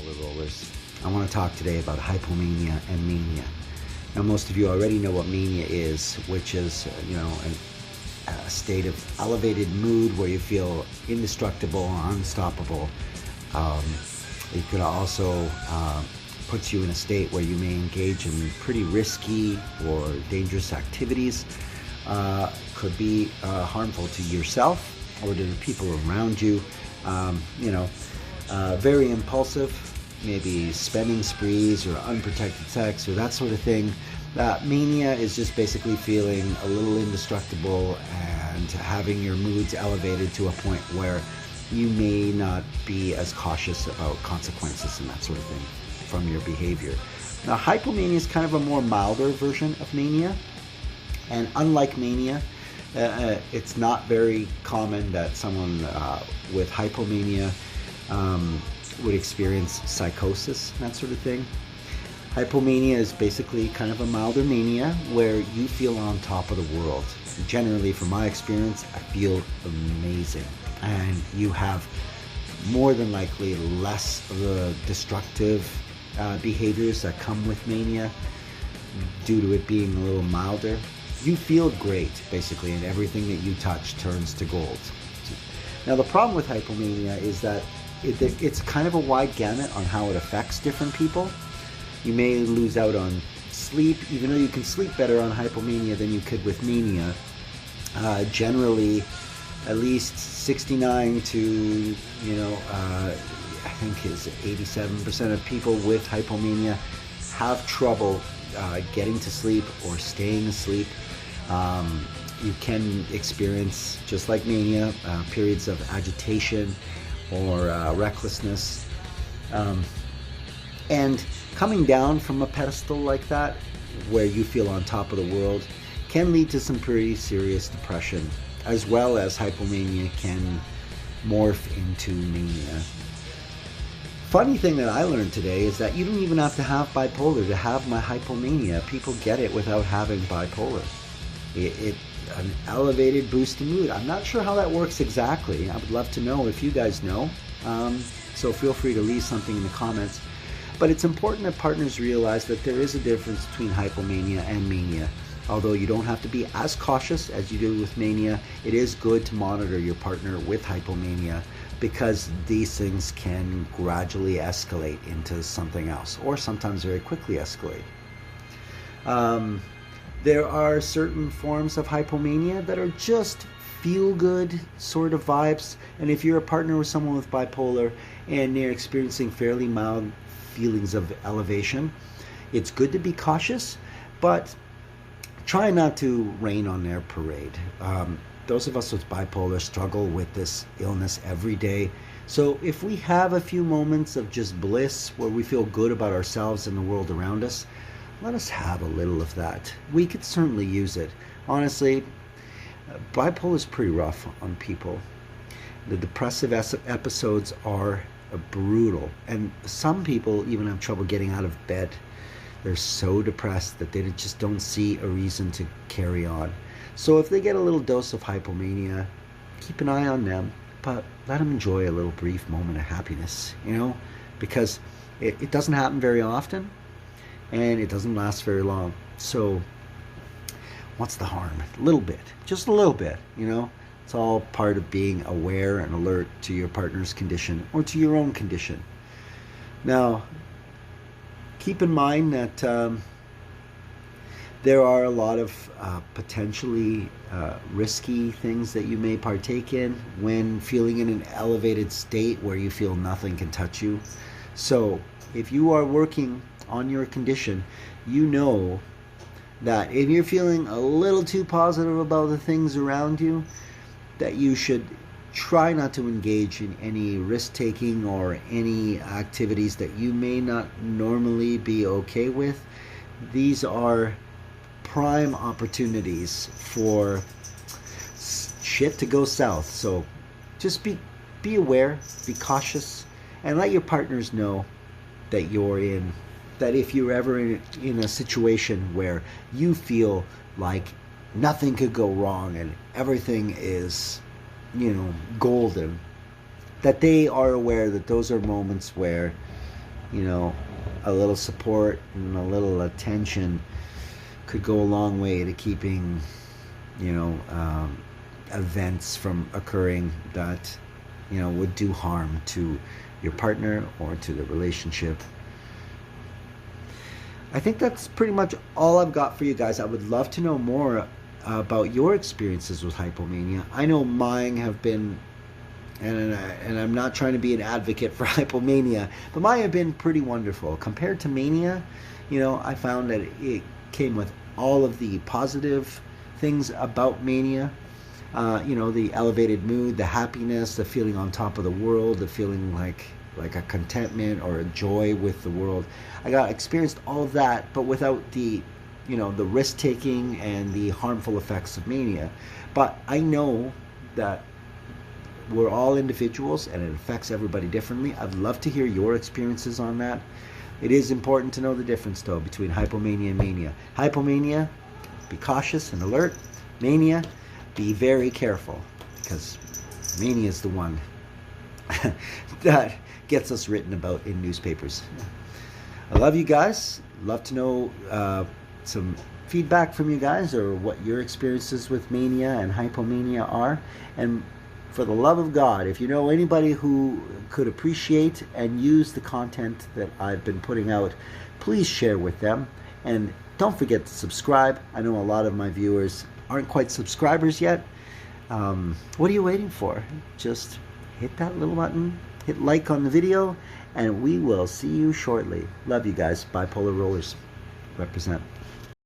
bipolar rollers. I want to talk today about hypomania and mania. Now, most of you already know what mania is, which is, a state of elevated mood where you feel indestructible, unstoppable. It could also put you in a state where you may engage in pretty risky or dangerous activities. Could be harmful to yourself or to the people around you. Very impulsive, maybe spending sprees or unprotected sex or that sort of thing. Mania is just basically feeling a little indestructible and having your moods elevated to a point where you may not be as cautious about consequences and that sort of thing from your behavior. Now, hypomania is kind of a more milder version of mania. And unlike mania, it's not very common that someone with hypomania would experience psychosis, that sort of thing. Hypomania is basically kind of a milder mania where you feel on top of the world. Generally, from my experience, I feel amazing. And you have more than likely less of the destructive behaviors that come with mania due to it being a little milder. You feel great, basically, and everything that you touch turns to gold. Now, the problem with hypomania is that it's kind of a wide gamut on how it affects different people. You may lose out on sleep, even though you can sleep better on hypomania than you could with mania. Generally, at least 69 to, I think is 87% of people with hypomania have trouble getting to sleep or staying asleep. You can experience, just like mania, periods of agitation or recklessness. And coming down from a pedestal like that, where you feel on top of the world, can lead to some pretty serious depression, as well as hypomania can morph into mania. Funny thing that I learned today is that you don't even have to have bipolar to have my hypomania. People get it without having bipolar. It an elevated boost in mood. I'm not sure how that works exactly. I would love to know if you guys know. So feel free to leave something in the comments. But it's important that partners realize that there is a difference between hypomania and mania. Although you don't have to be as cautious as you do with mania, it is good to monitor your partner with hypomania because these things can gradually escalate into something else, or sometimes very quickly escalate. There are certain forms of hypomania that are just feel-good sort of vibes, and if you're a partner with someone with bipolar and they're experiencing fairly mild feelings of elevation, it's good to be cautious, but try not to rain on their parade. Those of us with bipolar struggle with this illness every day. So if we have a few moments of just bliss where we feel good about ourselves and the world around us, let us have a little of that. We could certainly use it. Honestly, bipolar is pretty rough on people. The depressive episodes are brutal, and some people even have trouble getting out of bed. They're so depressed that they just don't see a reason to carry on. So if they get a little dose of hypomania, keep an eye on them, but let them enjoy a little brief moment of happiness, because it doesn't happen very often and it doesn't last very long. So what's the harm? A little bit, just a little bit, It's all part of being aware and alert to your partner's condition or to your own condition. Now, keep in mind that there are a lot of potentially risky things that you may partake in when feeling in an elevated state where you feel nothing can touch you. So if you are working on your condition, you know that if you're feeling a little too positive about the things around you, that you should try not to engage in any risk-taking or any activities that you may not normally be okay with. These are prime opportunities for shit to go south. So just be aware, be cautious, and let your partners know that if you're ever in a situation where you feel like nothing could go wrong and everything is, golden, that they are aware that those are moments where you know, a little support and a little attention could go a long way to keeping, you know, events from occurring that, you know, would do harm to your partner or to the relationship. I think that's pretty much all I've got for you guys. I would love to know more about your experiences with hypomania. I know mine have been, and I'm not trying to be an advocate for hypomania, but mine have been pretty wonderful. Compared to mania, you know, I found that it came with all of the positive things about mania. You know, the elevated mood, the happiness, the feeling on top of the world, the feeling like a contentment or a joy with the world. I got experienced all of that, but without the, you know, the risk taking and the harmful effects of mania. But I know that we're all individuals and it affects everybody differently. I'd love to hear your experiences on that. It is important to know the difference, though, between hypomania and mania. Hypomania, be cautious and alert. Mania, be very careful, because mania is the one that gets us written about in newspapers. I love you guys. Love to know some feedback from you guys, or what your experiences with mania and hypomania are. And for the love of God, if you know anybody who could appreciate and use the content that I've been putting out, please share with them. And don't forget to subscribe. I know a lot of my viewers aren't quite subscribers yet. What are you waiting for? Just hit that little button, hit like on the video, and we will see you shortly. Love you guys. Bipolar Rollers represent.